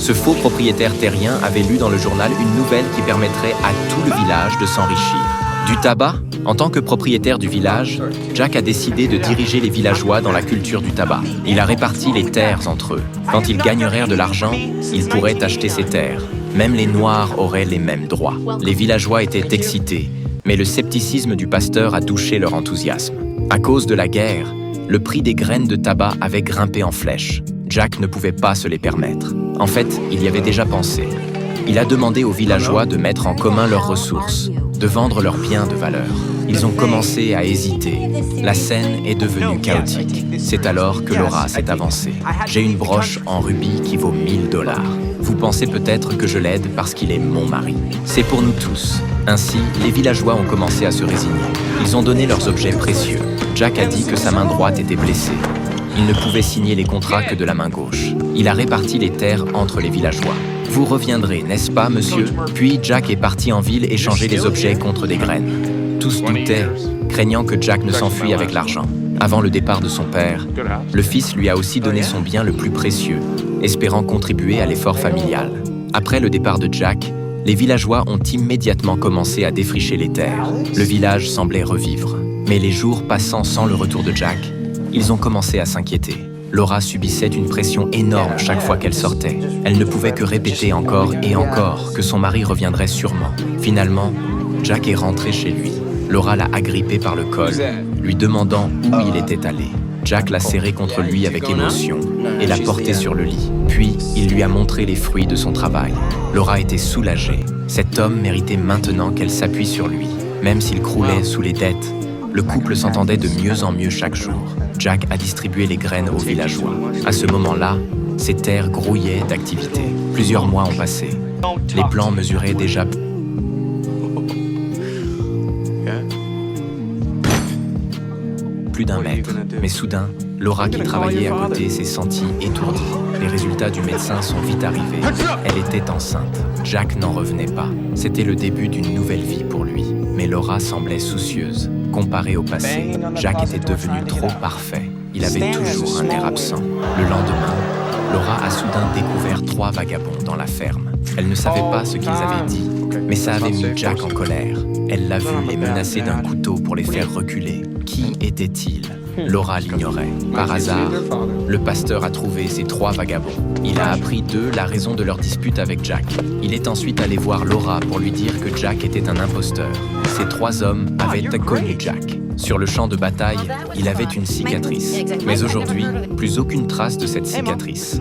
Ce faux propriétaire terrien avait lu dans le journal une nouvelle qui permettrait à tout le village de s'enrichir. Du tabac? En tant que propriétaire du village, Jack a décidé de diriger les villageois dans la culture du tabac. Il a réparti les terres entre eux. Quand ils gagneraient de l'argent, ils pourraient acheter ces terres. Même les Noirs auraient les mêmes droits. Les villageois étaient excités, mais le scepticisme du pasteur a douché leur enthousiasme. À cause de la guerre, le prix des graines de tabac avait grimpé en flèche. Jack ne pouvait pas se les permettre. En fait, il y avait déjà pensé. Il a demandé aux villageois de mettre en commun leurs ressources, de vendre leurs biens de valeur. Ils ont commencé à hésiter. La scène est devenue chaotique. C'est alors que Laura s'est avancée. J'ai une broche en rubis qui vaut 1000 $. Vous pensez peut-être que je l'aide parce qu'il est mon mari. C'est pour nous tous. Ainsi, les villageois ont commencé à se résigner. Ils ont donné leurs objets précieux. Jack a dit que sa main droite était blessée. Il ne pouvait signer les contrats que de la main gauche. Il a réparti les terres entre les villageois. Vous reviendrez, n'est-ce pas, monsieur? Puis Jack est parti en ville échanger les objets contre des graines. Tous doutaient, craignant que Jack ne s'enfuit avec l'argent. Avant le départ de son père, le fils lui a aussi donné son bien le plus précieux, espérant contribuer à l'effort familial. Après le départ de Jack, les villageois ont immédiatement commencé à défricher les terres. Le village semblait revivre. Mais les jours passant sans le retour de Jack, ils ont commencé à s'inquiéter. Laura subissait une pression énorme chaque fois qu'elle sortait. Elle ne pouvait que répéter encore et encore que son mari reviendrait sûrement. Finalement, Jack est rentré chez lui. Laura l'a agrippé par le col, lui demandant où il était allé. Jack l'a serré contre lui avec émotion et l'a porté sur le lit. Puis, il lui a montré les fruits de son travail. Laura était soulagée. Cet homme méritait maintenant qu'elle s'appuie sur lui. Même s'il croulait sous les dettes, le couple s'entendait de mieux en mieux chaque jour. Jack a distribué les graines aux villageois. À ce moment-là, ces terres grouillaient d'activité. Plusieurs mois ont passé. Les plants mesuraient déjà plus d'1 mètre. Mais soudain, Laura, qui travaillait à côté, s'est sentie étourdie. Les résultats du médecin sont vite arrivés. Elle était enceinte. Jack n'en revenait pas. C'était le début d'une nouvelle vie pour lui. Mais Laura semblait soucieuse. Comparé au passé, Jack était devenu trop parfait. Il avait toujours un air absent. Le lendemain, Laura a soudain découvert 3 vagabonds dans la ferme. Elle ne savait pas ce qu'ils avaient dit, mais ça avait mis Jack en colère. Elle l'a vu les menacer d'un couteau pour les faire reculer. Qui étaient-ils? Laura l'ignorait. Par hasard, le pasteur a trouvé ces 3 vagabonds. Il a appris d'eux la raison de leur dispute avec Jack. Il est ensuite allé voir Laura pour lui dire que Jack était un imposteur. Ces 3 hommes avaient connu Jack. Sur le champ de bataille, il avait une cicatrice. Mais aujourd'hui, plus aucune trace de cette cicatrice.